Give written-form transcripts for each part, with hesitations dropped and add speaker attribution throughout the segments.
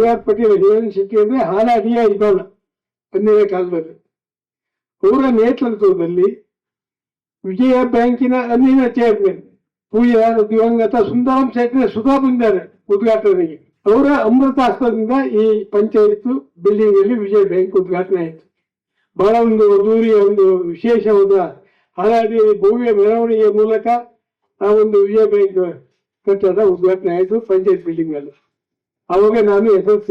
Speaker 1: KR Patel ಹೇರನ್ Shetty ಅಂದ್ರೆ ಹಾಲಾಡಿಯ ಇದ್ದಾನ ಅಂದಿನ ಕಾಲದಲ್ಲಿ. ಅವರ ನೇತೃತ್ವದಲ್ಲಿ ವಿಜಯ ಬ್ಯಾಂಕಿನ ಅಂದಿನ ಚೇರ್ಮನ್ ಪೂಜ್ಯ ದಿವಂಗತ ಸುಂದರಂ ಶೆಟ್ಟಿ ಸುಧಾ ಬಂದಿದ್ದಾರೆ ಉದ್ಘಾಟನೆಗೆ. ಅವರ ಅಮೃತಾಸ್ತ್ರದಿಂದ ಈ ಪಂಚಾಯತ್ ಬಿಲ್ಡಿಂಗ್ ಅಲ್ಲಿ ವಿಜಯ ಬ್ಯಾಂಕ್ ಉದ್ಘಾಟನೆ ಆಯಿತು. ಬಹಳ ಒಂದು ಅದ್ದೂರಿಯ ಒಂದು ವಿಶೇಷವಾದ ಹಾಲಾಡಿ ಭವ್ಯ ಮೆರವಣಿಗೆಯ ಮೂಲಕ ಆ ಒಂದು ವಿಜಯ ಬ್ಯಾಂಕ್ ಕಟ್ಟಡ ಉದ್ಘಾಟನೆ ಆಯಿತು ಪಂಚಾಯತ್ ಬಿಲ್ಡಿಂಗ್ ಅಲ್ಲಿ. ಅವಾಗ ನಾನು SLC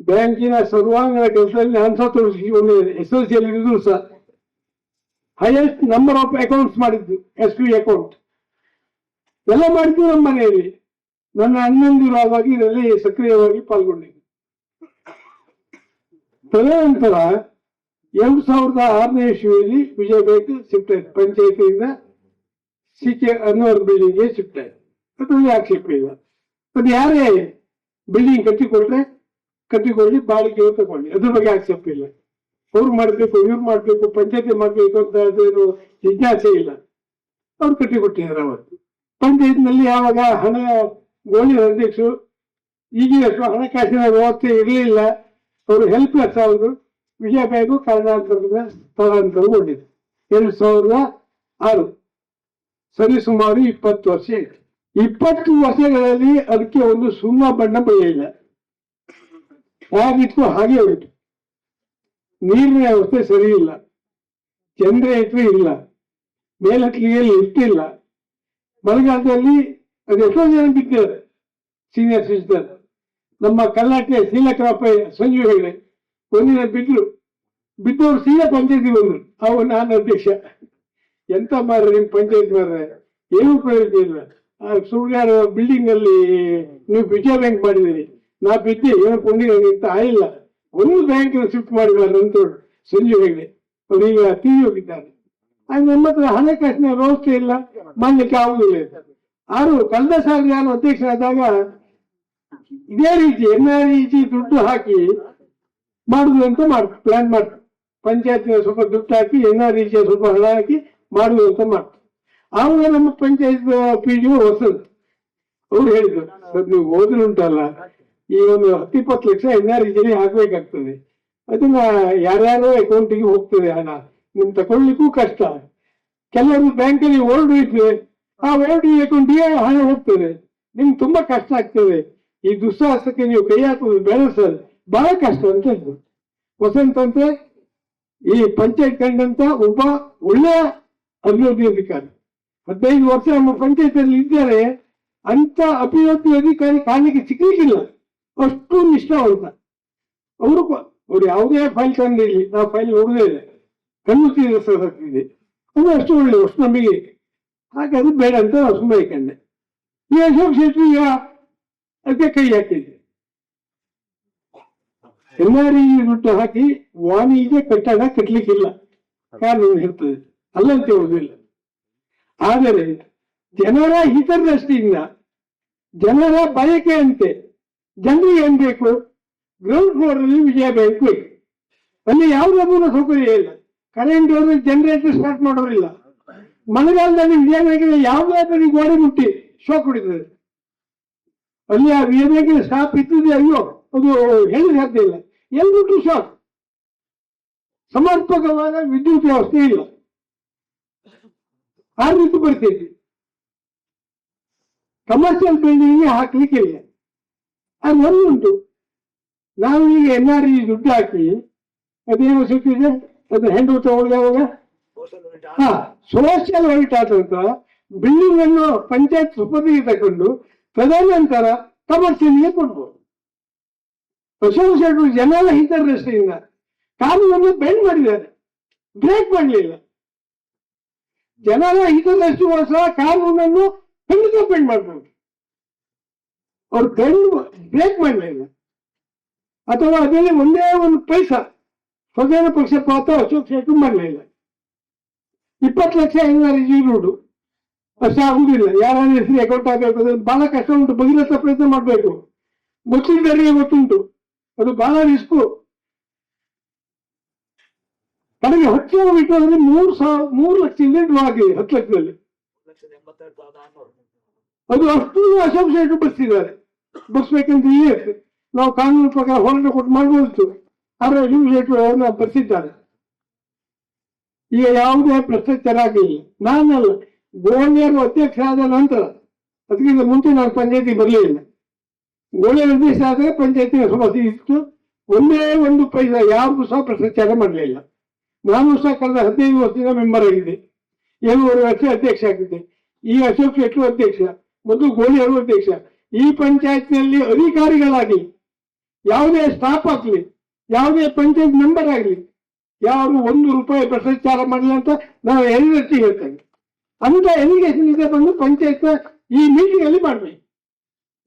Speaker 1: ಬ್ಯಾಂಕಿನ ಸರ್ವಾಂಗಣ ಕೆಲಸದಲ್ಲಿ ನಾನು ಸಹ ತೊಡಗಿಸಿಕೊಂಡಿದ್ದೇನೆ. SLC ಅಲ್ಲಿ ಇದ್ರು ಸಹ ಹೈಯೆಸ್ಟ್ ನಂಬರ್ ಆಫ್ ಅಕೌಂಟ್ಸ್ ಮಾಡಿದ್ದು SP ಅಕೌಂಟ್ ಎಲ್ಲ ಮಾಡಿದ್ದು ನಮ್ಮ ಮನೆಯಲ್ಲಿ. ನನ್ನ ಅಣ್ಣಂದಿರುವಾಗಿ ಇದರಲ್ಲಿ ಸಕ್ರಿಯವಾಗಿ ಪಾಲ್ಗೊಂಡಿದ್ದೆ. ತದನಂತರ 2006ನೇ ಇಸ್ವಿಯಲ್ಲಿ ವಿಜಯ ಬ್ಯಾಂಕ್ ಶಿಫ್ಟ್ ಆಯ್ತು. ಪಂಚಾಯತಿಯಿಂದ CK ಅನ್ವರ್ ಬಿಲ್ಡಿಂಗ್ಗೆ ಶಿಫ್ಟ್ ಆಯ್ತು. ಅದು ಯಾಕೆ ಶಿಫ್ಟ್ ಇಲ್ಲ? ಅದು ಯಾರೇ ಬಿಲ್ಡಿಂಗ್ ಕಟ್ಟಿಕೊಳ್ಳಿ ಬಾಡಿಗೆ ತಗೊಳ್ಳಿ, ಅದ್ರ ಬಗ್ಗೆ ಆಕ್ಷೇಪ ಇಲ್ಲ. ಅವ್ರು ಮಾಡ್ಬೇಕು ಇವ್ರು ಮಾಡ್ಬೇಕು ಪಂಚಾಯತಿ ಮಾಡ್ಬೇಕು ಅಂತ ಅದೇನು ಜಿಜ್ಞಾಸೆ ಇಲ್ಲ. ಅವ್ರು ಕಟ್ಟಿಕೊಟ್ಟಿದ್ದಾರೆ. ಅವತ್ತು ಪಂಚಾಯತ್ನಲ್ಲಿ ಯಾವಾಗ ಹಣ ಗೋಳಿ ಅಧ್ಯಕ್ಷರು ಈಗಿನಷ್ಟು ಹಣಕಾಸಿನ ವ್ಯವಸ್ಥೆ ಇರಲಿಲ್ಲ. ಅವರು ಹೆಲ್ಪ್ಲೆಸ್ ಆದ್ರು. ವಿಜಯ ಬ್ಯಾಂಕು ಕಾರಣಾಂತರದಿಂದ ಸ್ಥಳಾಂತರಗೊಂಡಿದೆ 2006. ಸರಿಸುಮಾರು 20 ವರ್ಷ ಆಯಿತು. 20 ವರ್ಷಗಳಲ್ಲಿ ಅದಕ್ಕೆ ಒಂದು ಸುಣ್ಣ ಬಣ್ಣ ಬಳಿಯಿಲ್ಲ. ಹೇಗಿತ್ತು ಹಾಗೆ ಉಂಟು. ನೀರಿನ ವ್ಯವಸ್ಥೆ ಸರಿ ಇಲ್ಲ, ಜನರೇಟರ್ ಇಲ್ಲ, ಮೇಲಕ್ಕಿಗೆ ಲಿಫ್ಟ್ ಇಲ್ಲ. ಮಳೆಗಾಲದಲ್ಲಿ ಅದು ಎಷ್ಟೋ ಜನ ಬಿದ್ದಿದ್ದಾರೆ. ಸೀನಿಯರ್ ಸಿಟಿಜನ್ ನಮ್ಮ ಕಲ್ಲಾಟೆ ಶೀಲಕ್ರಪ್ಪ ಸಂಜು ಹೆಗಡೆ ಒಂದಿನ ಬಿದ್ದವರು ಸೀದಾ ಪಂಚಾಯತಿ ಬಂದ್ರು. ಅವು ನಾನು ಅಧ್ಯಕ್ಷ. ಎಂತ ಮಾರ್ರೆ ನಿಮ್ ಪಂಚಾಯತ್ ಮಾರ್ರೆ, ಏನೂ ಪ್ರಯೋಜನ ಇಲ್ಲ. ಸುಳ್ಗಾರ ಬಿಲ್ಡಿಂಗ್ ಅಲ್ಲಿ ನೀವು ವಿಜಯ ಬ್ಯಾಂಕ್ ಮಾಡಿದಿರಿ, ನಾ ಬಿದ್ದೆ ಏನೋ ಕೊಂಡಿರಂತ ಆಗಿಲ್ಲ. ಒಂದು ಬ್ಯಾಂಕ್ ಶಿಫ್ಟ್ ಮಾಡಿದ್ದಾರೆ ಅಂತ ಸಂಜು ಹೆಗಡೆ ಅವರೀಗ ತೀರಿ ಹೋಗಿದ್ದಾರೆ. ಆಗ ನಮ್ಮ ಹತ್ರ ಹಣಕಾಸಿನ ವ್ಯವಸ್ಥೆ ಇಲ್ಲ, ಮಾಡ್ಲಿಕ್ಕೆ ಆಗುದಿಲ್ಲ. ಆರು ಕಳೆದ ಸಾರಿ ನಾನು ಅಧ್ಯಕ್ಷರಾದಾಗ ಇದೇ ರೀತಿ NREG ದುಡ್ಡು ಹಾಕಿ ಮಾಡುದು ಅಂತ ಪ್ಲಾನ್ ಮಾಡ್ತು. ಪಂಚಾಯತ್ನ ಸ್ವಲ್ಪ ದುಡ್ಡು ಹಾಕಿ NREG ಸ್ವಲ್ಪ ಹಣ ಹಾಕಿ ಮಾಡುದು ಅಂತ ಮಾಡ್ತು. ಆವಾಗ ನಮ್ಮ ಪಂಚಾಯತ್ PDO ವಸಂತ್ ಅವ್ರು ಹೇಳಿದ್ರು, ಸರ್ ನೀವು ಹೋದ್ರೆ ಉಂಟಲ್ಲ ಈ ಒಂದು 10-20 ಲಕ್ಷ NREG ಹಾಕ್ಬೇಕಾಗ್ತದೆ. ಅದನ್ನ ಯಾರ್ಯಾರೋ ಅಕೌಂಟಿಗೆ ಹೋಗ್ತದೆ ಹಣ, ನಿಮ್ ತಗೊಳ್ಲಿಕ್ಕೂ ಕಷ್ಟ. ಕೆಲವರು ಬ್ಯಾಂಕಲ್ಲಿ ಓಲ್ಡ್ ಇದ್ರೆ ಆ ಓಲ್ಡ್ ಅಕೌಂಟಿಗೆ ಹಣ ಹೋಗ್ತದೆ, ನಿಮ್ಗೆ ತುಂಬಾ ಕಷ್ಟ ಆಗ್ತದೆ. ಈ ದುಸ್ಸಾಹಸಕ್ಕೆ ನೀವು ಕೈ ಹಾಕುದು ಬೇಡ ಸರ್, ಬಹಳ ಕಷ್ಟ ಅಂತ ಹೇಳಿದ್ರು. ವಸಂತ್ ಅಂತ ಈ ಪಂಚಾಯತ್ ಕಂಡಂತ ಒಬ್ಬ ಒಳ್ಳೆಯ ಅಭಿವೃದ್ಧಿ ಅಧಿಕಾರಿ. 15 ವರ್ಷ ನಮ್ಮ ಪಂಚಾಯತ್ ಇದ್ದಾರೆ. ಅಂತ ಅಭಿವೃದ್ಧಿ ಅಧಿಕಾರಿ ಕಾಣಲಿಕ್ಕೆ ಸಿಗ್ಲಿಕ್ಕಿಲ್ಲ. ಅಷ್ಟು ನಿಷ್ಠಾವಂತ ಅವ್ರು ಯಾವುದೇ ಫೈಲ್ ತಂದಿರಲಿ, ನಾವು ಫೈಲ್ ನೋಡುದೇ ಇಲ್ಲ, ಕಣ್ಣು ತೀರಿಸಿದೆ. ಅದು ಅಷ್ಟು ಒಳ್ಳೆ ಅಷ್ಟು ನಮಗೆ. ಹಾಗೆ ಅದು ಬೇಡ ಅಂತ ನಾವು ಸುಮ್ಮನೆ ಕಂಡೆ. ಈ ಅಶೋಕ್ ಶೆಟ್ಟಿ ಈಗ ಅದಕ್ಕೆ ಕೈ ಹಾಕಿದ್ದೆ. NREG ದುಡ್ಡು ಹಾಕಿ ವಾಣಿಜ್ಯ ಕಟ್ಟಡ ಕಟ್ಟಲಿಕ್ಕಿಲ್ಲ, ಕಾನೂನು ಇರ್ತದೆ, ಅಲ್ಲಂತ ಹೇಳುವುದಿಲ್ಲ. ಆದರೆ ಜನರ ಹಿತದೃಷ್ಟಿಯಿಂದ, ಜನರ ಬಯಕೆಯಂತೆ ಜನರಿಗೆ ಏನ್ ಬೇಕು, ಗ್ರೌಂಡ್ ಫ್ಲೋರ್ ಅಲ್ಲಿ ವಿಜಯ ಬ್ಯಾಂಕ್ ಬೇಕು. ಅಲ್ಲಿ ಯಾವುದೇ ಮೂಲ ಸೌಕರ್ಯ ಇಲ್ಲ. ಕರೆಂಟ್ ಅವರು ಜನರೇಟರ್ ಸ್ಟಾರ್ಟ್ ಮಾಡೋರಿಲ್ಲ. ಮಳೆಗಾಲದಲ್ಲಿ ವಿಜಯ ಬ್ಯಾಂಕಿನ ಯಾವುದೇ ಗೋಡೆ ಮುಟ್ಟಿ ಶಾಕ್ ಹೊಡಿತದೆ. ಅಲ್ಲಿ ಆ ವಿಜಯ ಬ್ಯಾಂಕಿನ ಸ್ಟಾಫ್ ಇದ್ದದೆ, ಅಯ್ಯೋ ಅದು ಹೇಳಿ ಸಾಧ್ಯ ಇಲ್ಲ. ಎಲ್ಬಿಟ್ಟು ಶಾಕ್. ಸಮರ್ಪಕವಾದ ವಿದ್ಯುತ್ ವ್ಯವಸ್ಥೆ ಇಲ್ಲ. ಆ ರೀತಿ ಪರಿಸ್ಥಿತಿ. ಕಮರ್ಷಿಯಲ್ ಬಿಲ್ಡಿಂಗ್ ಹಾಕ್ಲಿಕ್ಕೆ ಇಲ್ಲ. ಅದು ಒಂದುಂಟು. ನಾವು ಈಗ NREG ದುಡ್ಡು ಹಾಕಿ ಅದೇನೋ ಸಿಕ್ಕಿದೆ, ಅದು ಹೆಂಡು ತಗೊಳ್ಳುವಾಗ ಸೋಷಿಯಲ್ ವೈಟ್ ಆದಂತ ಬಿಲ್ಡಿಂಗ್ ಅನ್ನು ಪಂಚಾಯತ್ ಸುಪರ್ದಿಗೆ ತಗೊಂಡು ತದನಂತರ ಕಮರ್ಷಿಯಲ್ಗೆ ಕೊಡ್ಬೋದು. ಅಶೋಕ್ ಶೆಟ್ಟಿ ಜನರ ಹಿತದೃಷ್ಟಿಯಿಂದ ಕಾನೂನನ್ನು ಬೆಂಡ್ ಮಾಡಿದ್ದಾರೆ, ಬ್ರೇಕ್ ಮಾಡಲಿಲ್ಲ. ಜನರ ಹಿತದೃಷ್ಟಿಗೋಸ್ಕರ ಕಾನೂನನ್ನು ಖಂಡಿತ ಬೆಂಡ್ ಮಾಡ್ಬೋದು. ಅವ್ರು ಬ್ರೇಕ್ ಮಾಡಲಿಲ್ಲ. ಅಥವಾ ಅದರಲ್ಲಿ ಒಂದೇ ಒಂದು ಪೈಸಾ ಸ್ವಜನ ಪಕ್ಷಪಾತ ಅಶೋಕ್ ಶೆಟ್ಟಿ ಮಾಡಲಿಲ್ಲ. 20 ಲಕ್ಷ NREG ದುಡ್ಡು ಅಷ್ಟು ಆಗುದಿಲ್ಲ. ಯಾರಾದ್ರೂ ಹೆಸರು ಅಕೌಂಟ್ ಆಗಬೇಕು, ಬಹಳ ಕಷ್ಟ ಉಂಟು. ಭಗೀರಥ ಪ್ರಯತ್ನ ಮಾಡಬೇಕು. ಗೊತ್ತಿದ್ದವರಿಗೆ ಗೊತ್ತುಂಟು, ಅದು ಬಹಳ ರಿಸ್ಕು. ಕಡೆಗೆ 10 ಲಕ್ಷ ಇಟ್ಟರೆ 3 ಲಕ್ಷದಿಂದ ಡ್ರಾ ಆಗಿದೆ. 10 ಲಕ್ಷದಲ್ಲಿ ಅದು ಅಷ್ಟು ಅಶೋಕ್ ಶೆಟ್ಟಿ ಬರ್ಸಿದ್ದಾರೆ. ಬರ್ಸ್ಬೇಕಂತ ನಾವು ಕಾನೂನು ಪ್ರಕಾರ ಹೋರಾಟ ಕೊಟ್ಟು ಮಾಡ್ಬೋದು. ಆದರೆ ಅವ್ರನ್ನ ಬರ್ತಿದ್ದಾರೆ. ಈಗ ಯಾವುದೇ ಭ್ರಷ್ಟಾಚಾರ ಆಗಲಿಲ್ಲ. ನಾನಲ್ಲ, ಗೋಳಿಯರು ಅಧ್ಯಕ್ಷ ಆದ ನಂತರ, ಅದಕ್ಕಿಂತ ಮುಂಚೆ ನಾನು ಪಂಚಾಯತಿ ಬರಲಿಲ್ಲ. ಗೋಳಿಯರು ಅಧ್ಯಕ್ಷ ಆದರೆ ಪಂಚಾಯತಿನ ಸಮಸ್ಯೆ ಇತ್ತು. ಒಂದೇ ಒಂದು ಪೈಸಾ ಯಾರಿಗೂ ಸಹ ಭ್ರಷ್ಟಾಚಾರ ಮಾಡಲಿಲ್ಲ. ನಾನು ಸಹ ಕಳೆದ 15 ವರ್ಷದಿಂದ ಮೆಂಬರ್ ಆಗಿದೆ. 7 ವರ್ಷ ಅಧ್ಯಕ್ಷ ಆಗಿದ್ದೆ. ಈಗ ಅಶೋಕ್ ಶೆಟ್ರು ಅಧ್ಯಕ್ಷ, ಮೊದಲು ಗೋಳಿಯರು ಅಧ್ಯಕ್ಷ. ಈ ಪಂಚಾಯತ್ನಲ್ಲಿ ಅಧಿಕಾರಿಗಳಾಗಲಿ, ಯಾವುದೇ ಸ್ಟಾಫ್ ಆಗಲಿ, ಯಾವುದೇ ಪಂಚಾಯತ್ ಮೆಂಬರ್ ಆಗಲಿ, ಯಾರು 1 ರೂಪಾಯಿ ಭ್ರಷ್ಟಾಚಾರ ಮಾಡಲಿಲ್ಲ ಅಂತ ನಾವು ಎಲ್ಲರತ್ತಿ ಹೇಳ್ತೇವೆ. ಅಂತ ಎಲಿಗೇಷನ್ ಇದೆ ಬಂದು ಪಂಚಾಯತ್ ಈ ಮೀಟಿಂಗ್ ಅಲ್ಲಿ ಮಾಡ್ಬೇಕು.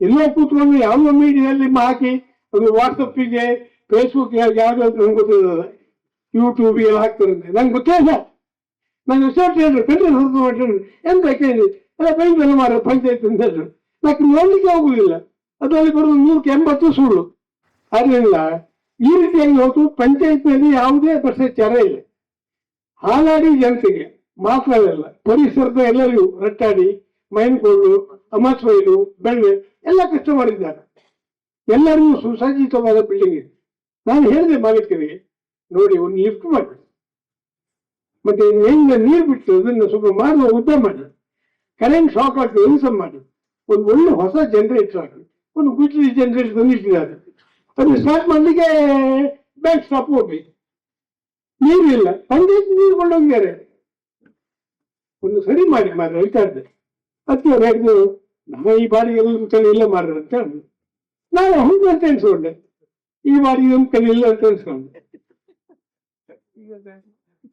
Speaker 1: ಎಲ್ಲೋ ಕೂತ್ಕೊಂಡು ಯಾವುದೋ ಮೀಡಿಯಾದಲ್ಲಿ ಹಾಕಿ ಅದು ವಾಟ್ಸಪ್ಪಿಗೆ, ಫೇಸ್ಬುಕ್ ಯಾವ್ದಾದ್ರು ನಂಗೆ ಗೊತ್ತಿಲ್ಲ, ಯೂಟ್ಯೂಬ್ ಎಲ್ಲ ಹಾಕ್ತಾರಂತೆ. ನಂಗೆ ಗೊತ್ತೇ ಇಲ್ಲ. ನಾನು ವಿಚಾರ ಹೇಳಿದ್ರು ಎಂತ ಕೇಳಿ ಎಲ್ಲ ಬೈದೆಲ್ಲ ಮಾರ ಪಂಚಾಯತ್ ಅಂತ ಹೇಳಿದ್ರು. ನಾಲ್ಕು ನೋಡ್ಲಿಕ್ಕೆ ಆಗುದಿಲ್ಲ. ಅದರಲ್ಲಿ ಬರೋದು 180 ಸುಳ್ಳು. ಆದ್ರಿಂದ ಈ ರೀತಿಯಾಗಿ ಹೋಯ್ತು. ಪಂಚಾಯತ್ನಲ್ಲಿ ಯಾವುದೇ ಭ್ರಷ್ಟಾಚಾರ ಇಲ್ಲ. ಹಾಲಾಡಿ ಜನತೆಗೆ ಮಾತ್ರವಲ್ಲ, ಪರಿಸರದ ಎಲ್ಲರಿಗೂ ರಟ್ಟಾಡಿ, ಮೈನ್ಕೋಡು, ಅಮಸ್ವೈಲು, ಬೆಳ್ಳೆ ಎಲ್ಲ ಕಷ್ಟ ಮಾಡಿದ್ದಾರೆ. ಎಲ್ಲರಿಗೂ ಸುಸಜ್ಜಿತವಾದ ಬಿಲ್ಡಿಂಗ್ ಇದೆ. ನಾನು ಹೇಳಿದೆ ಮಾಲೀಕರಿಗೆ, ನೋಡಿ ಒಂದು ಲಿಫ್ಟ್ ಮಾಡಿ, ಮತ್ತೆ ಮೇಲಿಂದ ನೀರು ಬಿಟ್ಟು ಅದನ್ನು ಸ್ವಲ್ಪ ಮಾಡುವ ಉದ್ದ ಮಾಡಿ, ಕರೆಂಟ್ ಶಾಕ್ ಹಾಕಿ ಇನ್ಸಮ್ ಮಾಡಿ, ಒಂದು ಒಳ್ಳೆ ಹೊಸ ಜನರೇಟರ್ ಹಾಕಿ, ಒಂದು ಗುಜರಿ ಜನರೇಟರ್ ತಂದಿಟ್ಟಿದ್ದಾರೆ. ಅದನ್ನು ಸ್ಟಾರ್ಟ್ ಮಾಡಲಿಕ್ಕೆ ಬ್ಯಾಂಕ್ ಸ್ಟಾಪ್ ಹೋಗ್ಬೇಕು. ನೀರಿಲ್ಲ, ಪಂಚಾಯತ್ ನೀರು ಕೊಂಡೋಗಿದ್ದಾರೆ. ಒಂದು ಸರಿ ಮಾಡಿ ಮಾರ್ರೆ ಹೇಳ್ತಾ ಇದ್ದೆ. ಅದಕ್ಕೆ ಅವ್ರು ಹೇಳಿದ್ರು, ನಮ್ಮ ಈ ಬಾರಿಗೆ ಎಲ್ಲ ಇಲ್ಲ ಮಾರ್ರೆ ಅಂತ ಹೇಳಿದ್ರು. ನಾನು ಹೌದು ಅಂತ ಎನ್ಸ್ಕೊಂಡೆ. ಈ ಬಾರಿಗೆ ನಮ್ಮ ಕೈ ಇಲ್ಲ ಅಂತ ಎನ್ಸ್ಕೊಂಡೆ.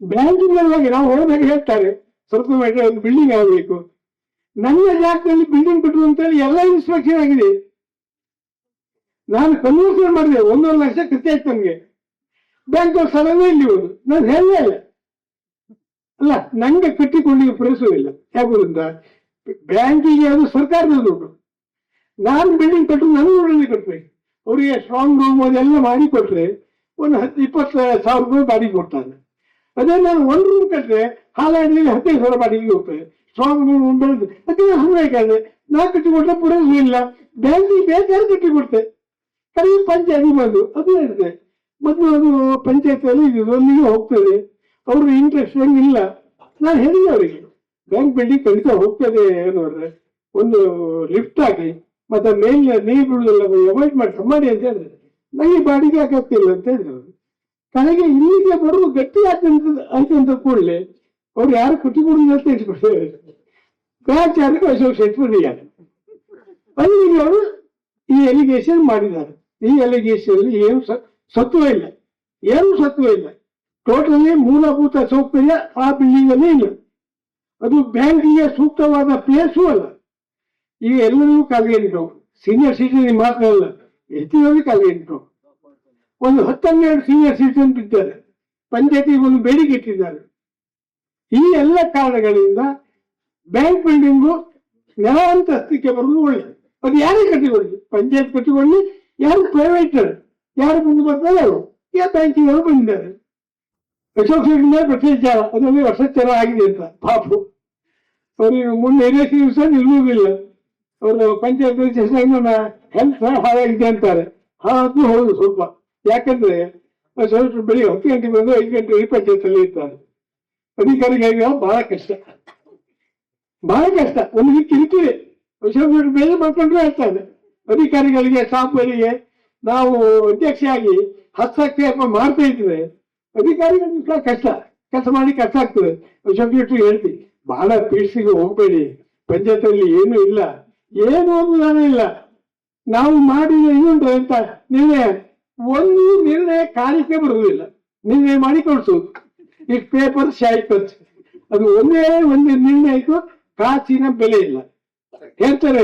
Speaker 1: ಬ್ಯಾಂಕಿನಲ್ಲಿ ನಾವು ಹೋದಾಗ ಹೇಳ್ತಾರೆ ಸ್ವಲ್ಪ ಮೀಟರ್ ಒಂದು ಬಿಲ್ಡಿಂಗ್ ಆಗಬೇಕು. ನನ್ನ ಜಾಗದಲ್ಲಿ ಬಿಲ್ಡಿಂಗ್ ಕಟ್ಟುದು ಅಂತೇಳಿ ಎಲ್ಲ ಇನ್ಸ್ಪೆಕ್ಷನ್ ಆಗಿದೆ. ನಾನು ಕನ್ವರ್ಷನ್ ಮಾಡಿದೆ, 1.5 ಲಕ್ಷ ಖರ್ಚು ಆಯ್ತು ನಮ್ಗೆ. ಬ್ಯಾಂಕ್ ಸಡನ್ ಇಲ್ಲಿ ಹೋದು. ನಾನು ಹೇಳಲೇ ಇಲ್ಲ. ಅಲ್ಲ, ನಂಗೆ ಕಟ್ಟಿಕೊಂಡಿಗೆ ಪ್ರವೇಶವಿಲ್ಲ. ಯಾಕಂತ ಬ್ಯಾಂಕಿಗೆ ಅದು ಸರ್ಕಾರದ ದುಡ್ಡು. ನಾನು ಬಿಲ್ಡಿಂಗ್ ಕಟ್ಟು ನನ್ನ ದುಡ್ಡಲ್ಲಿ ಕಟ್ಟಬೇಕು. ಅವರಿಗೆ ಸ್ಟ್ರಾಂಗ್ ರೂಮ್ ಅದೆಲ್ಲ ಮಾಡಿ ಕೊಟ್ರೆ ಒಂದು 10-20 ಸಾವಿರ ರೂಪಾಯಿ ಬಾಡಿಗೆ ಕೊಡ್ತಾರೆ. ಅದೇ ನಾನು 1 ರೂಮ್ ಕಟ್ಟರೆ ಹಾಲಾಡಲಿ 15,000 ಬಾಡಿಗೆ ಹೋಗ್ತದೆ. ಸ್ಟ್ರಾಂಗ್ ರೂಮ್ ಬೆಳೆದು ಅದಕ್ಕೆ ಹಂಗಾದ್ರೆ ನಾ ಕಟ್ಟಿಕೊಟ್ರೆ ಪುರಸ್ಸು ಇಲ್ಲ. ಬ್ಯಾಂಕಿಗೆ ಬೇಕಾದ್ರೆ ಕಟ್ಟಿಕೊಡ್ತೆ. ಕಡಿಮೆ ಪಂಚಾಯತಿ ಬಂದು ಅದು ಹೇಳಿದೆ. ಮೊದಲು ಅದು ಪಂಚಾಯತಿಯಲ್ಲಿ ಇದೊಂದಿಗೆ ಹೋಗ್ತದೆ, ಅವರು ಇಂಟ್ರೆಸ್ಟ್ ಇಲ್ಲ. ನಾನು ಹೇಳಿದೆ ಅವರಿಗೆ, ಬ್ಯಾಂಕ್ ಬಿಲ್ಡಿಂಗ್ ಖಂಡಿತ ಹೋಗ್ತದೆ ಅನ್ನೋದ್ರೆ ಒಂದು ಲಿಫ್ಟ್ ಹಾಕಿ ಮತ್ತೆ ಮೇಲೆ ನೀರು ಬಿಡುವುದೆಲ್ಲ ಅವಾಯ್ಡ್ ಮಾಡಿ ಅಂತ ಹೇಳಿದ್ರೆ, ನನಗೆ ಬಾಡಿಗೆ ಹಾಕತ್ತಿಲ್ಲ ಅಂತ ಹೇಳಿದ್ರು. ಕಡೆಗೆ ಇಲ್ಲಿಗೆ ಬರೋದು ಗಟ್ಟಿ ಆಯ್ತು ಅಂತ ಕೂಡಲೇ ಅವ್ರು ಯಾರು ಕುಟ್ಟಿ ಕೊಡುದು ಅಂತ ಹೇಳ್ಕೊಡ್ತಾರೆ. ಪ್ರಾಚಾರ್ಯ ಅಶೋಕ್ ಶೆಟ್ಟಿ ಯಾರು ಅಲ್ಲಿ ಅವರು ಈ ಎಲಿಗೇಷನ್ ಮಾಡಿದ್ದಾರೆ. ಈ ಎಲಿಗೇಷನ್ ಏನು ಸತ್ವ ಇಲ್ಲ, ಏನು ಸತ್ವ ಇಲ್ಲ. ಟೋಟಲಿ ಮೂಲಭೂತ ಸೌಕರ್ಯ ಆ ಬಿಲ್ಡಿಂಗ್ ಅಲ್ಲಿ ಇಲ್ಲ. ಅದು ಬ್ಯಾಂಕಿಗೆ ಸೂಕ್ತವಾದ ಪ್ಲೇಸು ಅಲ್ಲ. ಈಗ ಎಲ್ಲರಿಗೂ ಕಾಲ್ಗೆಂಟು, ಸೀನಿಯರ್ ಸಿಟಿಜನ್ ಮಾತ್ರ ಅಲ್ಲ, ಹೆಚ್ಚಿನವರಿಗೆ ಕಾಲ್ಗೆಂಟು. ಒಂದು 10-12 ಸೀನಿಯರ್ ಸಿಟಿಜನ್ ಇದ್ದಾರೆ. ಪಂಚಾಯತಿಗೆ ಒಂದು ಬೇಡಿಕೆ ಇಟ್ಟಿದ್ದಾರೆ. ಈ ಎಲ್ಲ ಕಾರಣಗಳಿಂದ ಬ್ಯಾಂಕ್ ಬಿಲ್ಡಿಂಗು ನೆಲ ಅಂತಸ್ತಿಗೆ ಬರುವುದು ಒಳ್ಳೆಯದು. ಅದು ಯಾರೇ ಕಟ್ಟಿಕೊಳ್ಳಿ, ಪಂಚಾಯತ್ ಕಟ್ಟಿಕೊಳ್ಳಿ, ಯಾರು ಪ್ರೈವೇಟ್ ಯಾರು ಮುಂದೆ ಬರ್ತಾರೆ ಅವರು ಯಾ ಬ್ಯಾಂಕಿನವರು ಬಂದಿದ್ದಾರೆ. ಅಶೋಕ್ ಶೆಟ್ಟಿ ಭ್ರಷ್ಟಾಚಾರ, ಅದರಲ್ಲಿ ಭ್ರಷ್ಟಾಚಾರ ಆಗಿದೆ ಅಂತ ಪಾಪು ಅವರಿಗೆ ಮುಂದೆ 20 ದಿವಸ ನಿಲ್ಲುವುದಿಲ್ಲ. ಅವರು ಪಂಚಾಯತ್ ಹೆಲ್ತ್ ಹಾಳಾಗಿದೆ ಅಂತಾರೆ. ಅದು ಹೌದು ಸ್ವಲ್ಪ. ಯಾಕಂದ್ರೆ ಸ್ವಲ್ಪ ಬೆಳಿಗ್ಗೆ 10 ಗಂಟೆಗೆ ಬಂದು 5 ಗಂಟೆ ಪಂಚಾಯತ್ ಅಲ್ಲಿ ಇರ್ತಾರೆ. ಅಧಿಕಾರಿಗಳಿಗೆ ಬಹಳ ಕಷ್ಟ, ಬಹಳ ಕಷ್ಟ. ಒಂದು ಕಿರಿಕಿರಿ ಅಶೋಕ್ ಶೆಟ್ಟಿ ಬೇರೆ ಮಾಡ್ಕೊಂಡ್ರೆ ಹೇಳ್ತಾರೆ. ಅಧಿಕಾರಿಗಳಿಗೆ ಸ್ಟಾಫ್ಗಳಿಗೆ ನಾವು ಅಧ್ಯಕ್ಷೆಯಾಗಿ ಹಸ್ತಕ್ಷೇಪ ಮಾಡ್ತಾ ಇದ್ರೆ ಅಧಿಕಾರಿಗಳಿಗೆ ಕಷ್ಟ, ಕೆಲಸ ಮಾಡಿ ಕಷ್ಟ ಆಗ್ತದೆ. ಅಶೋಕ್ ಶೆಟ್ಟಿ ಹೇಳ್ತಿ, ಬಹಳ ಪೀಡ್ಸಿಗೆ ಹೋಗ್ಬೇಡಿ, ಪಂಚಾಯತಲ್ಲಿ ಏನು ಇಲ್ಲ, ಏನು ಅನುದಾನ ಇಲ್ಲ, ನಾವು ಮಾಡಿದ ಇನ್ನೊಂದು ಅಂತ ನಿರ್ಣಯ, ಒಂದು ನಿರ್ಣಯ ಕಾರ್ಯಕ್ಕೆ ಬರುವುದಿಲ್ಲ. ನಿರ್ಣಯ ಮಾಡಿ ಕೊಡ್ಸೋದು, ಇಷ್ಟು ಪೇಪರ್ ಶಾಯಿ ಖರ್ಚು, ಅದು ಒಂದೇ ಒಂದು ನಿರ್ಣಯಕ್ಕೂ ಕಾಸಿನ ಬೆಲೆ ಇಲ್ಲ ಹೇಳ್ತಾರೆ.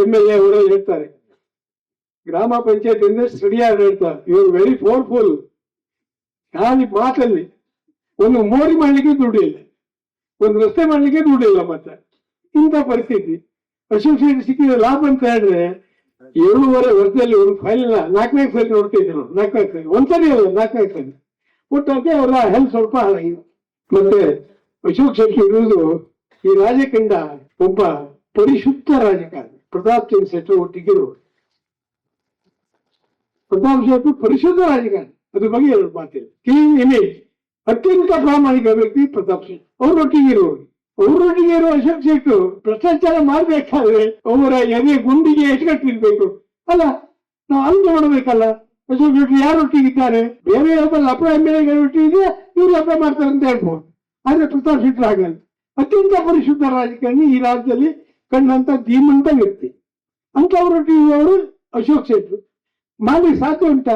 Speaker 1: MLA ಅವರು ಹೇಳ್ತಾರೆ, ಗ್ರಾಮ ಪಂಚಾಯತ್ ಅಂದ್ರೆ ಸರಿಯಾಗಿ ಹೇಳ್ತಾರೆ, ಇವರು ವೆರಿ ಪವರ್ಫುಲ್. ಖಾಲಿ ಮಾತಲ್ಲಿ ಒಂದು ಮೋರಿ ಮಾಡ್ಲಿಕ್ಕೆ ದುಡ್ಡು ಇಲ್ಲ, ಒಂದು ರಸ್ತೆ ಮಾಡ್ಲಿಕ್ಕೆ ದುಡ್ಡು ಇಲ್ಲ. ಮತ್ತೆ ಇಂಥ ಪರಿಸ್ಥಿತಿ. ಅಶೋಕ್ ಶೆಟ್ಟಿ ಸಿಕ್ಕಿದ ಲಾಭ ಅಂತ ಹೇಳಿದ್ರೆ 7.5 ವರ್ಷದಲ್ಲಿ ಒಂದು ಫೈಲ್ 4-4 ಸರಿ ನೋಡ್ತಾ ಇದ್ರು. 4-4 ಸರಿ, ಒಂದ್ಸರಿ ಅಲ್ಲ 4-4 ಸರಿ ಕೊಟ್ಟಂತೆ ಅವರ ಹೆಲ್ತ್ ಸ್ವಲ್ಪ ಹಾಳಾಗಿದೆ. ಮತ್ತೆ ಅಶೋಕ್ ಶೆಟ್ಟಿ ಇರುವುದು ಈ ರಾಜಕಂಡ ಒಬ್ಬ ಪರಿಶುದ್ಧ ರಾಜಕಾರಣಿ. ಪ್ರತಾಪ್ ಸಿಂಗ್ ಶೆಟ್ಟಿ ಒಟ್ಟಿಗಿರು ಪ್ರತಾಪ್ ಶೆಟ್ಟಿ ಪರಿಶುದ್ಧ ರಾಜಕಾರಣಿ, ಅದ್ರ ಬಗ್ಗೆ ಎರಡು ಮಾತಿಲ್ಲ. ಕ್ಲೀನ್ ಇಮೇಜ್, ಅತ್ಯಂತ ಪ್ರಾಮಾಣಿಕ ವ್ಯಕ್ತಿ ಪ್ರತಾಪ್ ಶೆಟ್ಟಿ. ಅವರೊಟ್ಟಿಗೆ ಇರುವ ಅಶೋಕ್ ಶೆಟ್ಟಿ ಭ್ರಷ್ಟಾಚಾರ ಮಾಡ್ಬೇಕಾದ್ರೆ ಅವರ ಎದೆ ಗುಂಡಿಗೆ ಎಷ್ಟು ಕಟ್ಟಿರ್ಬೇಕು ಅಲ್ಲ, ನಾವು ಅಂದು ಮಾಡಬೇಕಲ್ಲ. ಅಶೋಕ್ ಶೆಟ್ಟಿ ಯಾರೊಟ್ಟಿಗಿದ್ದಾರೆ, ಬೇರೆ ಅಪ್ಪ MLA ಒಟ್ಟಿಗೆ ಇವ್ರು ಅಪ್ಪ ಮಾಡ್ತಾರೆ ಅಂತ ಹೇಳ್ಬೋದು. ಆದ್ರೆ ಪ್ರತಾಪ್ ಶೆಟ್ಟಿ ಆಗಲ್ಲ. ಅತ್ಯಂತ ಪರಿಶುದ್ಧ ರಾಜಕಾರಣಿ, ಈ ರಾಜ್ಯದಲ್ಲಿ ಕಂಡಂತ ಧೀಮಂತ ವ್ಯಕ್ತಿ. ಅಂತವರೊಟ್ಟಿಗೆ ಅವರು ಅಶೋಕ್ ಶೆಟ್ಟಿ ಮಾಡಿ ಸಾಧ್ಯ ಉಂಟಾ?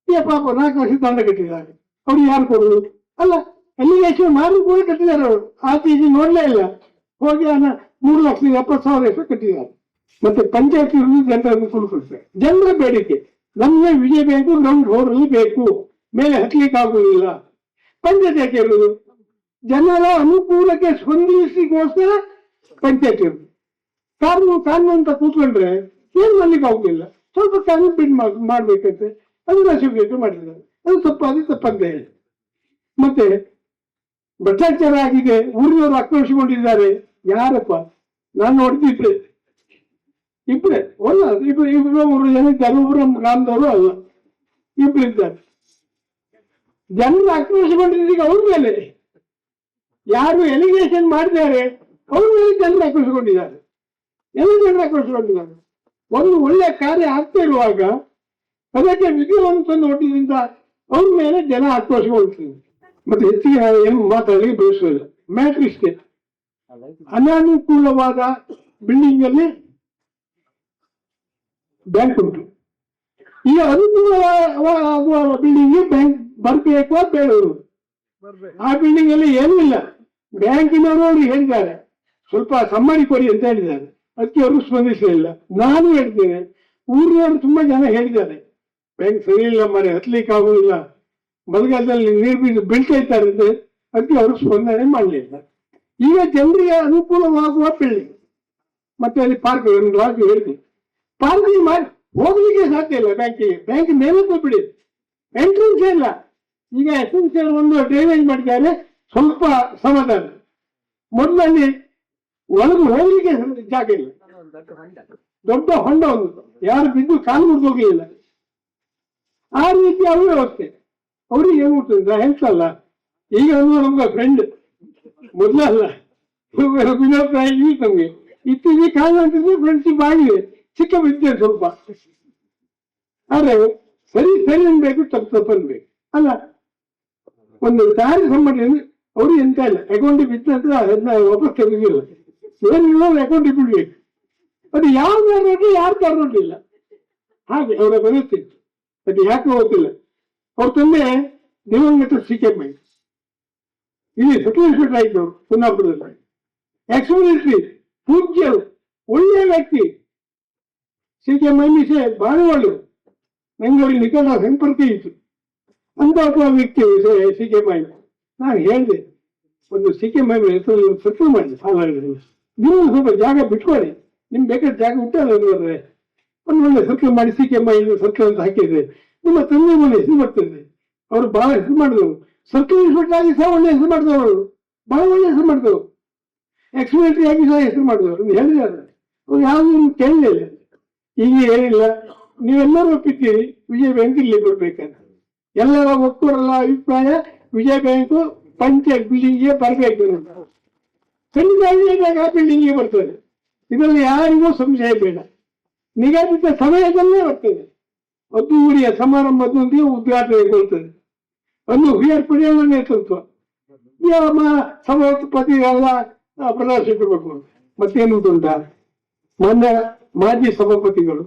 Speaker 1: ಪಾಪ 4 ವರ್ಷ ದಂಡ ಕಟ್ಟಿದ್ದಾರೆ. ಅವ್ರು ಯಾರು ಕೊಡುದು ಅಲ್ಲ, ಎಲಿಗೇಷನ್ ಮಾಡಿ ಕೂಡ ಕಟ್ಟಿದ್ದಾರೆ. ಅವರು ಆಚೀಚೆ ನೋಡ್ಲೇ ಇಲ್ಲ, ಹೋಗಿ 3,70,000 ಎಷ್ಟು ಕಟ್ಟಿದ್ದಾರೆ. ಮತ್ತೆ ಪಂಚಾಯತ್ ಜನರನ್ನು ಕುಳಿಕೊಳ್ತಾರೆ. ಜನರ ಬೇಡಿಕೆ ನಮ್ಗೆ ವಿಜಯ ಬೇಕು, ಗ್ರೌಂಡ್ ಹೋರಲ್ಲಿ ಬೇಕು, ಮೇಲೆ ಹತ್ಲಿಕ್ಕೆ ಆಗುವುದಿಲ್ಲ. ಪಂಚಾಯತ್ ಯಾಕೆ ಇರುವುದು? ಜನರ ಅನುಕೂಲಕ್ಕೆ ಸ್ಪಂದಿಸಲಿಕ್ಕೋಸ್ಕರ ಪಂಚಾಯತ್ ಇರುವುದು. ಕಾನೂನು ಅಂತ ಕೂತ್ಕೊಂಡ್ರೆ ಏನ್ ಮಾಡ್ಲಿಕ್ಕೆ ಆಗುದಿಲ್ಲ. ಸ್ವಲ್ಪ ಕಾನೂನು ಬಿಡ್ ಮಾಡ್ಬೇಕಂತೆ, ಅದನ್ನ ಅಶೋಕ್ ಮಾಡಿದ್ದಾರೆ. ಅದು ತಪ್ಪಂತ ಹೇಳಿ. ಮತ್ತೆ ಭ್ರಷ್ಟಾಚಾರ ಆಗಿದೆ, ಊರಿನವರು ಆಕ್ರೋಶಗೊಂಡಿದ್ದಾರೆ. ಯಾರಪ್ಪ? ನಾನು ನೋಡ್ತಿದ್ದೆ ಇಬ್ಬರೇ, ಇಬ್ರು 3 ಜನ ಇದ್ದಾರೆ. ಒಬ್ಬರು ಗ್ರಾಮದವರು ಅಲ್ಲ, ಇಬ್ಬರಿದ್ದಾರೆ. ಜನರು ಆಕ್ರೋಶಗೊಂಡಿದ್ದೀಗ ಅವ್ರ ಮೇಲೆ. ಯಾರು ಎಲಿಗೇಷನ್ ಮಾಡಿದ್ದಾರೆ ಅವ್ರ ಮೇಲೆ ಜನರು ಆಕ್ರೋಶಗೊಂಡಿದ್ದಾರೆ. ಎಲ್ಲ ಜನರು ಆಕ್ರೋಶಗೊಂಡಿದ್ದಾರೆ. ಒಂದು ಒಳ್ಳೆ ಕಾರ್ಯ ಆಗ್ತಾ ಇರುವಾಗ ಅದಕ್ಕೆ ವಿಘ್ನವನ್ನು ತಂದು ಒಟ್ಟಿನಿಂದ ಅವ್ರ ಮೇಲೆ ಜನ ಆಕ್ರೋಶಗೊಳ್ತಾರೆ. ಮತ್ತೆ ಹೆಚ್ಚಿಗೆ ಏನು ಮಾತಾಡಲಿಕ್ಕೆ ಬಯಸುವುದಿಲ್ಲ. ಮ್ಯಾಟ್ರ್ ಇಷ್ಟೇ, ಅನಾನುಕೂಲವಾದ ಬಿಲ್ಡಿಂಗ್ ಅಲ್ಲಿ ಬ್ಯಾಂಕ್ ಉಂಟು. ಈಗ ಅನುಕೂಲವಾಗುವ ಬಿಲ್ಡಿಂಗ್ ಬ್ಯಾಂಕ್ ಬರ್ಬೇಕು ಬೇಡವರು. ಆ ಬಿಲ್ಡಿಂಗ್ ಅಲ್ಲಿ ಏನೂ ಇಲ್ಲ. ಬ್ಯಾಂಕಿನವರು ಅವ್ರಿಗೆ ಹೇಳಿದ್ದಾರೆ ಸ್ವಲ್ಪ ಸಮ್ಮಡಿ ಕೊಡಿ ಅಂತ ಹೇಳಿದ್ದಾರೆ. ಅದಕ್ಕೆ ಅವರು ಸ್ಪಂದಿಸಲಿಲ್ಲ. ನಾನು ಹೇಳ್ತೇನೆ, ಊರಿನವರು ತುಂಬಾ ಜನ ಹೇಳಿದ್ದಾರೆ ಬ್ಯಾಂಕ್ ಸರಿ ಇಲ್ಲ ಮರೆ, ಹತ್ಲಿಕ್ಕೆ ಆಗುದಿಲ್ಲ, ಮಳೆಗಾಲದಲ್ಲಿ ನೀರು ಬೀಳ್ತಾ ಇದ್ದಾರೆ. ಅದಕ್ಕೆ ಅವರು ಸ್ಪಂದನೆ ಮಾಡಲಿಲ್ಲ. ಈಗ ಜನರಿಗೆ ಅನುಕೂಲವಾಗುವ ಬಿಲ್ಡಿಂಗ್, ಮತ್ತೆ ಅಲ್ಲಿ ಪಾರ್ಕ್ ಹೇಳ್ತೀವಿ, ಪಾರ್ಕಿಂಗ್ ಮಾಡಿ ಹೋಗ್ಲಿಕ್ಕೆ ಸಾಧ್ಯ ಇಲ್ಲ. ಬ್ಯಾಂಕ್ ಮೇಲೆ ಬಿಡಿ, ಎಂಟ್ರೆನ್ಸ್ ಇಲ್ಲ. ಈಗ ಎಸೆನ್ಸಿಯಲ್ ಒಂದು ಡ್ರೈನೇಜ್ ಮಾಡಿದ್ದಾರೆ, ಸ್ವಲ್ಪ ಸಮಾಧಾನ. ಮೊದಲಲ್ಲಿ ಒಳಗೆ ಹೋಗ್ಲಿಕ್ಕೆ ಜಾಗ ಇಲ್ಲ, ದೊಡ್ಡ ಹೊಂಡ ಒಂದು, ಯಾರು ಬಿದ್ದು ಕಾಲು ಮುರಿದು ಹೋಗ್ಲಿಲ್ಲ. ಆ ರೀತಿ ಅವ್ರ ವ್ಯವಸ್ಥೆ. ಅವ್ರಿಗೆ ಏನ್ ಮಾಡ್ತದೆ ಹೇಳ್ತಲ್ಲ. ಈಗ ನಮ್ಗೆ ಫ್ರೆಂಡ್ ಮೊದಲಲ್ಲ, ನಮ್ಗೆ ಇತ್ತೀಚೆಗೆ ಕಾರಣ ಫ್ರೆಂಡ್ಶಿಪ್ ಆಗಿದೆ, ಚಿಕ್ಕ ಬಿದ್ದೆ ಸ್ವಲ್ಪ. ಆದ್ರೆ ಸರಿ ಅನ್ಬೇಕು, ತಪ್ಪು ಅನ್ಬೇಕು ಅಲ್ಲ. ಒಂದು ದಾರಿ ಸಂಬಂಧ ಅವ್ರಿಗೆ ಎಂತ ಇಲ್ಲ, ಅಕೌಂಟಿಗೆ ಬಿತ್ತಂತ ಅದನ್ನ ವಾಪಸ್ ತೆಗೆದಿಲ್ಲ, ಏನಿಲ್ಲ ಅಕೌಂಟಿಗೆ ಬಿಡ್ಬೇಕು. ಅದು ಯಾವ ನೋಡಿ ಯಾರು ತರೋದಿಲ್ಲ, ಹಾಗೆ ಅವರ ಬರುತ್ತೆ. ಅದು ಯಾಕೆ ಗೊತ್ತಿಲ್ಲ. ಅವ್ರ ತಂದೆ ದಿವಂಗತ CK ಮೈ, ಇಲ್ಲಿ ಸೆಕ್ಯೂರಿಟಿ ಇನ್ಸ್ಪೆಕ್ಟರ್ ಆಯ್ತು ಕುಂದಾಪುರದಲ್ಲಿ. ಎಕ್ಸ್-ಮಿಲಿಟರಿ ಪೂಜ್ಯರು, ಒಳ್ಳೆಯ ವ್ಯಕ್ತಿ. CK ಮೈಮಿಸೆ ಬಹಳ ಒಳ್ಳೆಯದು. ನಂಗೆ ಅವ್ರಿಗೆ ನಿಕಟ ಸಂಪರ್ಕ ಇತ್ತು. ಅಂತ ವ್ಯಕ್ತಿ CK ಮೈ. ನಾನು ಹೇಳಿದೆ, ಒಂದು CK ಮೈ ಹೆಸರಲ್ಲಿ ಸೆಟ್ಲ್ ಮಾಡಿ ಸಾಲ, ನೀವು ಸ್ವಲ್ಪ ಜಾಗ ಬಿಟ್ಕೊಳ್ಳಿ, ನಿಮ್ಗೆ ಬೇಕಾದ ಜಾಗ ಉಂಟು ನೋಡ್ರೆ ಒಂದು ಒಳ್ಳೆ ಸರ್ಕಲ್ ಮಾಡಿ CK ಮೈ ಸರ್ಕಲ್ ಅಂತ ಹಾಕಿದ್ರೆ ನಿಮ್ಮ ತಂದೆ ಮನೆ ಹೆಸರು ಬರ್ತದೆ. ಅವರು ಬಹಳ ಹೆಸರು ಮಾಡಿದವರು, ಸರ್ಕಲ್ ಇನ್ಸ್ಪೆಕ್ಟರ್ ಆಗಿ ಸಹ ಒಳ್ಳೆ ಹೆಸರು ಮಾಡಿದವರು, ಬಹಳ ಒಳ್ಳೆ ಹೆಸರು ಮಾಡಿದವರು. ಎಕ್ಸ್-ಮಿಲಿಟರಿ ಆಗಿ ಸಹ ಹೆಸರು ಮಾಡಿದವರು ಹೇಳಿದ್ದಾರೆ. ಅವ್ರು ಯಾವುದು ಕೇಳಲಿಲ್ಲ. ಈಗ ಏನಿಲ್ಲ, ನೀವೆಲ್ಲರೂ ಒಪ್ಪಿದ್ದೀರಿ ವಿಜಯ ಬ್ಯಾಂಕ್ ಇಲ್ಲಿ ಬರ್ಬೇಕಂತ. ಎಲ್ಲರ ಒಕ್ಕೂರಲ್ಲ ಅಭಿಪ್ರಾಯ, ವಿಜಯ ಬ್ಯಾಂಕು ಪಂಚಾಯತ್ ಬಿಲ್ಡಿಂಗ್ಗೆ ಬರಬೇಕು. ಖಂಡಿತ ಆ ಬಿಲ್ಡಿಂಗ್ಗೆ ಬರ್ತದೆ, ಇದರಲ್ಲಿ ಯಾರಿಗೂ ಸಂಶಯ ಬೇಡ. ನಿಗದಿತ ಸಮಯದಲ್ಲೇ ಬರ್ತದೆ. ಅದ್ದೂರಿಯ ಸಮಾರಂಭದೊಂದಿಗೆ ಉದ್ಘಾಟನೆಗೊಳ್ತದೆ. ಒಂದು VR ನೇತೃತ್ವ, ಸಭಾಪತಿಗಳ ಪ್ರದರ್ಶಿಸಬೇಕು. ಮತ್ತೇನು ಉಂಟ, ಮೊನ್ನೆ ಮಾಜಿ ಸಭಾಪತಿಗಳು,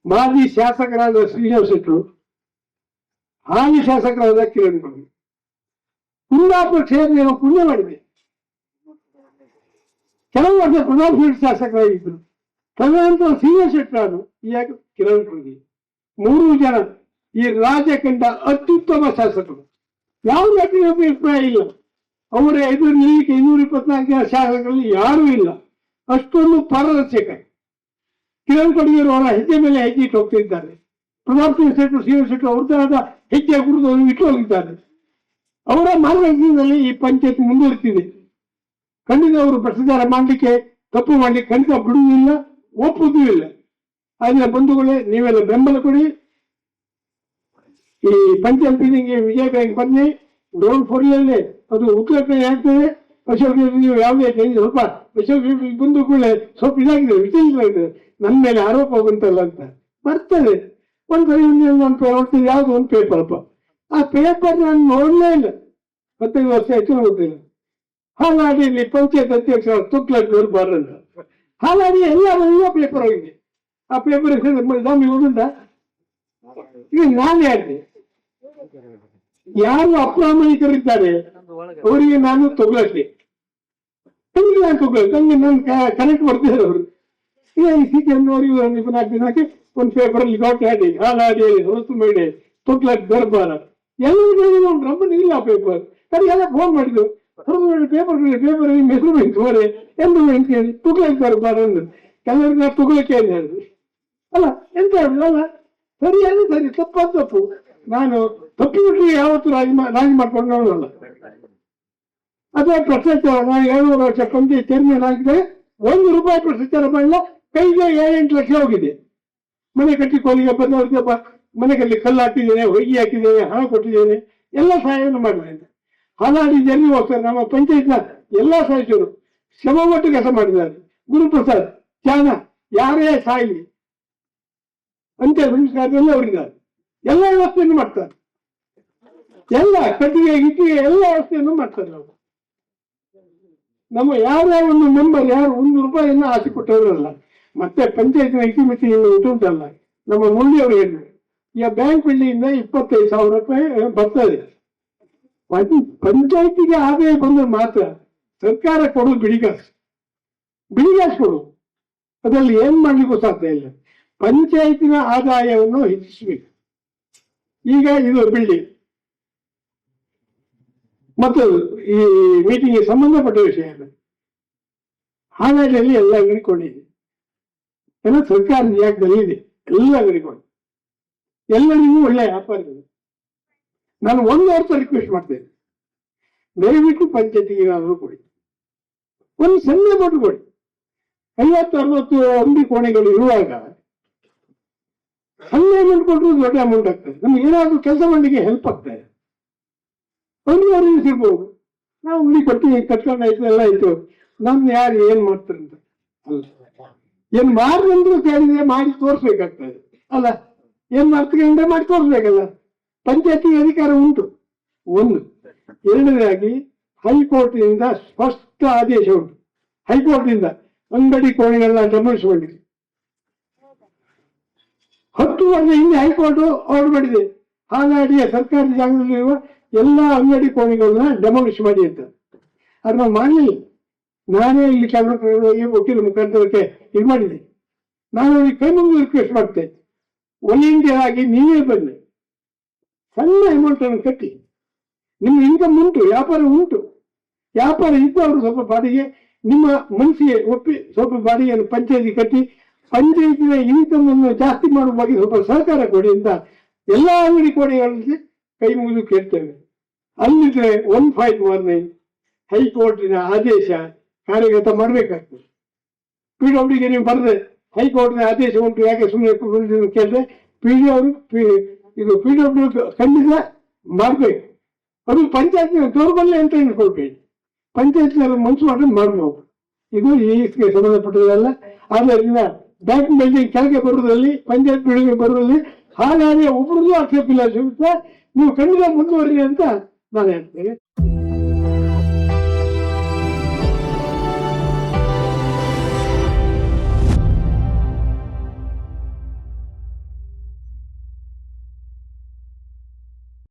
Speaker 1: ಮಾಜಿ ಶಾಸಕರಾದ ಶ್ರೀನಿವಾಸ ಶೆಟ್ಟರು, ಹಾಲಿ ಶಾಸಕರಾದ ಕಿರಣ್ ಬಾಬು, ಕುಂದಾಪುರ ಕ್ಷೇತ್ರ ಪುಣ್ಯ ಮಾಡಿದೆ. ಕೆಲವು ವರ್ಷ ಪ್ರತಾಪ್ ಶೆಟ್ಟಿ ಶಾಸಕರಾಗಿದ್ದರು. ತದನಂತರ ಶ್ರೀನಿವಾಸ ಶೆಟ್ಟರು, ಈಗ ಕಿರಣ್ ಬಾಬು, 3 ಜನ ಈ ರಾಜ್ಯ ಕಂಡ ಅತ್ಯುತ್ತಮ ಶಾಸಕರು. ಯಾವುದೇ ಅಭಿಪ್ರಾಯ ಇಲ್ಲ. ಅವರ ಎದುರು ನಿಲ್ಲಿಕ್ಕೆ 224 ಜನ ಶಾಸಕರಲ್ಲಿ ಯಾರೂ ಇಲ್ಲ. ಅಷ್ಟೊಂದು ಪಾರದರ್ಶಕ. ಕಿರಣ್ ಖಡ್ಗೆಯವರು ಅವರ ಹೆಜ್ಜೆ ಮೇಲೆ ಹೆಜ್ಜೆ ಇಟ್ಟು ಹೋಗ್ತಿದ್ದಾರೆ. ಪ್ರತಾಪ್ ಶೆಟ್ಟಿ, ಶ್ರೀನಿವಾಸ ಶೆಟ್ಟಿ ಅವ್ರ ತರಹದ ಹೆಜ್ಜೆ ಕುರಿತು ಇಟ್ಟು ಹೋಗಿದ್ದಾರೆ. ಅವರ ಮಾರ್ಗದರ್ಶನದಲ್ಲಿ ಈ ಪಂಚಾಯತ್ ಮುಂದುವರಿತಿದೆ. ಖಂಡಿತ ಅವರು ಭ್ರಷ್ಟಾಚಾರ ಮಾಡಲಿಕ್ಕೆ, ತಪ್ಪು ಮಾಡಲಿಕ್ಕೆ ಖಂಡಿತ ಬಿಡುವುದಿಲ್ಲ, ಒಪ್ಪುವುದೂ ಇಲ್ಲ. ಆದ್ರೆ ಬಂಧುಗಳೇ, ನೀವೆಲ್ಲ ಬೆಂಬಲ ಕೊಡಿ. ಈ ಪಂಚಾಯತ್ ಮೀಟಿಂಗ್ಗೆ ವಿಜಯ ಬ್ಯಾಂಕ್ ಬನ್ನಿ, ಗ್ರೌಂಡ್ ಫ್ಲೋರ್ನಲ್ಲೇ ಅದು ಉದ್ಘಾಟನೆ ಆಗ್ತದೆ. ಅಶೋಕ್ ನೀವು ಯಾವುದೇ ಸ್ವಲ್ಪ ಅಶೋಕ್ ಬಂದು ಕೂಡ ಸ್ವಲ್ಪ ಇದಾಗಿದೆ, ವಿಚಲಿತವಾಗಿದೆ, ನನ್ನ ಮೇಲೆ ಆರೋಪ ಬಂತಲ್ಲ ಅಂತ ಬರ್ತದೆ. ಒಂದ್ಸರಿ ನೋಡ್ತೀನಿ, ಯಾವ್ದು ಒಂದು ಪೇಪರ್ ಅಪ್ಪ, ಆ ಪೇಪರ್ ನಾನು ನೋಡಲೇ ಇಲ್ಲ, 15 ವರ್ಷ ಆಯ್ತು ನೋಡ್ತೀನಿ. ಹಾಲಾಡಿಯಲ್ಲಿ ಪಂಚಾಯತ್ ಅಧ್ಯಕ್ಷ ತುಕ್ಲಕ್ ಬರ್ಬಾರ್ದಂತ ಹಾಲಾಡಿ ಎಲ್ಲ ಪೇಪರ್ ಹೋಗಿದೆ. ಆ ಪೇಪರ್ ನಮಗೆ ಉಂಟ. ಈಗ ನಾನು ಹೇಳ್ತೀನಿ, ಯಾರು ಅಪ್ರಾಮಾಣಿಕರಿದ್ದಾರೆ ಅವರಿಗೆ ನಾನು ತೊಗೊಳಕ್ಕೆ ನಾನು ತೊಗೊಳ್ಳಿ, ನಂಗೆ ನಾನು ಕನೆಕ್ಟ್ ಮಾಡ್ತಿದ್ದಾರೆ ಅವರು. ಈಗ ಈ ಸಿಕ್ಕಿ 4 ದಿನಕ್ಕೆ ಒಂದು ಪೇಪರಲ್ಲಿ ಗೋಟಾಡಿ ಹಾಲಾಡಿ ಹೊರತು ಮಾಡಿ ತೊಕ್ಲಕ್ ಬರ್ಬಾರ ಎಲ್ಲ ನಮ್ಮನಿಲ್ಲ ಪೇಪರ್ ಸರಿ ಎಲ್ಲ ಫೋನ್ ಮಾಡಿದ್ರು. ಪೇಪರ್ ಮೆಸರು ಹೋರೆ ಎಂದು ಹೇಳಿ ತುಗ್ಲಕ್ ಬರ್ಬಾರ ಅಂದ್ರು. ಕೆಲವರಿಗೆ ನಾವು ತುಗ್ಲಕ್ಕೆ ಅಂತ ಹೇಳಿದ್ರು. ಅಲ್ಲ ಎಂತ ಹೇಳುದು ಅಲ್ಲ, ಸರಿ ಅದು ಸರಿ, ತಪ್ಪಾದ ತಪ್ಪು. ನಾನು ತಪ್ಪಿಬಿಟ್ಟು ಯಾವತ್ತು ರಾಜಿ ಮಾಡ್ಕೊಂಡು ನೋಡೋಲ್ಲ. ಅಥವಾ ಭ್ರಷ್ಟಾಚಾರ, ನಾನು 7 ವರ್ಷ ಪಂಚಾಯತ್ ಚೇರ್ಮನ್ ಆಗಿದೆ, 1 ರೂಪಾಯಿ ಭ್ರಷ್ಟಾಚಾರ ಮಾಡಿಲ್ಲ. ಕೈಗೆ 7-8 ಲಕ್ಷ ಹೋಗಿದೆ. ಮನೆ ಕಟ್ಟಿ ಕೋಲಿಗೆ ಬಂದವ್ರಿಗೆ ಮನೆ ಕಲ್ಲಿ ಕಲ್ಲು ಹಾಕಿದ್ದೇನೆ, ಹೊಯ್ಗೆ ಹಾಕಿದ್ದೇನೆ, ಹಣ ಕೊಟ್ಟಿದ್ದೇನೆ, ಎಲ್ಲ ಸಹಾಯವನ್ನು ಮಾಡಿದ್ದೇನೆ. ಹಾಲಾಡಿ ಜನ ಹೋಗ್ತಾರೆ. ನಮ್ಮ ಪಂಚಾಯತ್ನ ಎಲ್ಲಾ ಸದಸ್ಯರು ಶ್ರಮಪಟ್ಟು ಕೆಲಸ ಮಾಡಿದ್ದಾರೆ. ಗುರುಪ್ರಸಾದ್ ಚಾನ ಯಾರೇ ಸಾಯಿ ಅಂತ ಸಂಸ್ಕಾರದಲ್ಲಿ ಅವರಿದ್ದಾರೆ. ಎಲ್ಲ ವ್ಯವಸ್ಥೆಯನ್ನು ಮಾಡ್ತಾರೆ, ಎಲ್ಲ ಕಟ್ಟಿಗೆ ಇಟ್ಟಿಗೆ ಎಲ್ಲ ವ್ಯವಸ್ಥೆಯನ್ನು ಮಾಡ್ತಾರೆ. ನಾವು ನಮ್ಮ ಯಾರೇ ಒಂದು ಮೆಂಬರ್ ಯಾರು 1 ರೂಪಾಯಿಯನ್ನು ಆಸೆ ಕೊಟ್ಟವರಲ್ಲ. ಮತ್ತೆ ಪಂಚಾಯತ್ನ ಇತಿಮಿತಿ ಉಂಟಲ್ಲ, ನಮ್ಮ ಮುಳ್ಳಿಯವರು ಹೇಳಿದ್ರು, ಈಗ ಬ್ಯಾಂಕ್ ಬಳ್ಳಿಯಿಂದ 25,000 ರೂಪಾಯಿ ಬರ್ತದೆ. ಪಂಚಾಯತಿಗೆ ಆದಾಯ ಬಂದ್ರೆ ಮಾತ್ರ ಸರ್ಕಾರ ಕೊಡೋದು ಬಿಡಿಗಾಸು ಕೊಡು, ಅದರಲ್ಲಿ ಏನ್ ಮಾಡ್ಲಿಕ್ಕೂ ಸಾಧ್ಯ ಇಲ್ಲ. ಪಂಚಾಯತಿನ ಆದಾಯವನ್ನು ಹೆಚ್ಚಿಸಬೇಕು. ಈಗ ಇದು ಬಿಲ್ಡಿಂಗ್ ಮತ್ತು ಈ ಮೀಟಿಂಗ್ಗೆ ಸಂಬಂಧಪಟ್ಟ ವಿಷಯ ಹಾಗಾದಲ್ಲಿ ಎಲ್ಲ ಅಂಗಡಿ ಕೊಂಡಿದೆ, ಎಲ್ಲ ಸರ್ಕಾರದ ಜಾಗದಲ್ಲಿ ಇದೆ, ಎಲ್ಲ ಅಂಗಡಿ ಕೊಂಡು ಎಲ್ಲರಿಗೂ ಒಳ್ಳೆಯ ವ್ಯಾಪಾರ ಇದೆ. ನಾನು 1 ವರ್ಷ ರಿಕ್ವೆಸ್ಟ್ ಮಾಡ್ತೇನೆ, ದಯವಿಟ್ಟು ಪಂಚಾಯತಿಗೆ ಏನಾದರೂ ಕೊಡಿ, ಒಂದು ಸಣ್ಣ ಅಮೌಂಟ್ ಕೊಡಿ. 50-60 ಅಂಗಡಿ ಕೋಣೆಗಳು ಇರುವಾಗ ಸಣ್ಣ ಅಮೌಂಟ್ ಕೊಟ್ಟರು ದೊಡ್ಡ ಅಮೌಂಟ್ ಆಗ್ತದೆ. ನಮ್ಗೆ ಏನಾದರೂ ಕೆಲಸ ಮಾಡಲಿಕ್ಕೆ ಹೆಲ್ಪ್ ಆಗ್ತದೆ. 1 ವರ್ಷ ಸಿಗ್ಬೋದು. ನಾವು ಅಂಗಡಿ ಕೊಟ್ಟು ಕಟ್ಕೊಂಡಾಯ್ತು ಎಲ್ಲ ಆಯ್ತು, ನಮ್ದು ಯಾರು ಏನ್ ಮಾಡ್ತಾರೆ ಅಂತ ಅಲ್ಲ, ಏನ್ ಮಾಡ್ರಂದ್ರು ಕೇಳಿದ್ರೆ ಮಾಡಿ ತೋರಿಸ್ಬೇಕಾಗ್ತದೆ ಅಲ್ಲ, ಏನ್ ಮಾಡ್ತಾರೆ ಮಾಡಿ ತೋರಿಸ್ಬೇಕಲ್ಲ. ಪಂಚಾಯತಿಗೆ ಅಧಿಕಾರ ಉಂಟು. 1. 2ನೇದಾಗಿ ಹೈಕೋರ್ಟ್ನಿಂದ ಸ್ಪಷ್ಟ ಆದೇಶ ಉಂಟು. ಹೈಕೋರ್ಟ್ನಿಂದ ಅಂಗಡಿ ಕೋಣೆಗಳನ್ನ ಡೆಮಾಲಿಷ್ ಮಾಡಿದೆ. 10 ವರ್ಷ ಹಿಂದೆ ಹೈಕೋರ್ಟ್ ಆರ್ಡರ್ ಮಾಡಿದೆ, ಹಾಗಾಡಿಯ ಸರ್ಕಾರಿ ಜಾಗದಲ್ಲಿರುವ ಎಲ್ಲ ಅಂಗಡಿ ಕೋಣೆಗಳನ್ನ ಡೆಮಾಲಿಷ್ ಮಾಡಿ ಅಂತ. ಅದು ನಾವು ಮಾಡಲಿಲ್ಲ. ನಾನೇ ಇಲ್ಲಿ ಕೆಲವು ವಕೀಲ ಮುಖಾಂತರಕ್ಕೆ ಇದು ಮಾಡಿದೆ. ನಾನು ಅವ್ರಿಗೆ ಕೈ ಮುಗಿದು ರಿಕ್ವೆಸ್ಟ್ ಮಾಡ್ತೇನೆ, ವಾಲಂಟಿಯರ್ ಆಗಿ ನೀವೇ ಬನ್ನಿ, ಸಣ್ಣ ಅಮೌಂಟ್ ಅನ್ನು ಕಟ್ಟಿ, ನಿಮ್ಮ ಇನ್ಕಮ್ ಉಂಟು, ವ್ಯಾಪಾರ ಉಂಟು, ವ್ಯಾಪಾರ ಇದ್ದವರು ಸ್ವಲ್ಪ ಬಾಡಿಗೆ ನಿಮ್ಮ ಮನಸ್ಸಿಗೆ ಒಪ್ಪಿ ಸ್ವಲ್ಪ ಬಾಡಿಗೆಯನ್ನು ಪಂಚಾಯತಿ ಕಟ್ಟಿ ಪಂಚಾಯತಿನ ಇನ್ಕಮ್ ಅನ್ನು ಜಾಸ್ತಿ ಮಾಡುವ ಬಗ್ಗೆ ಸ್ವಲ್ಪ ಸಹಕಾರ ಕೊಡಿ ಅಂತ ಎಲ್ಲ ಅಂಗಡಿ ಕೋಣೆಗಳಲ್ಲಿ ಕೈ ಮುಗಿದು ಕೇಳ್ತೇವೆ. ಅಲ್ಲಿದ್ರೆ 1519 ಹೈಕೋರ್ಟಿನ ಆದೇಶ ಕಾರ್ಯಗತ ಮಾಡಬೇಕಾಗ್ತದೆ. PWಗೆ ನೀವು ಬರದೆ ಹೈಕೋರ್ಟ್ನ ಆದೇಶ ಉಂಟು ಯಾಕೆ ಸುಮ್ಮನೆ ಕೇಳಿದ್ರೆ PW ಖಂಡಿತ ಮಾಡಬೇಕು. ಅದು ಪಂಚಾಯತ್ನ ದೌರ್ಬಲ್ಯ ಅಂತ ಎನ್ಕೊಳ್ಬೇಡಿ, ಪಂಚಾಯತ್ನಲ್ಲಿ ಮನಸ್ಸು ಮಾಡಿ ಮಾಡ್ಬೋದು. ಇದು ಈ ಸಂಬಂಧಪಟ್ಟದಲ್ಲ. ಆದ್ದರಿಂದ ಬ್ಯಾಂಕ್ ಬಿಲ್ಡಿಂಗ್ ಕೆಳಗೆ ಬರುವುದರಲ್ಲಿ, ಪಂಚಾಯತ್ ಬಿಲ್ಡಿಂಗ್ ಬರುವುದರಲ್ಲಿ ಹಾಗಾಗಿ ಒಬ್ಬರದ್ದು ಆಕ್ಷೇಪ ಇಲ್ಲ. ನೀವು ಖಂಡಿತ ಮುಂದುವರಿ ಅಂತ ನಾನು ಹೇಳ್ತೇನೆ.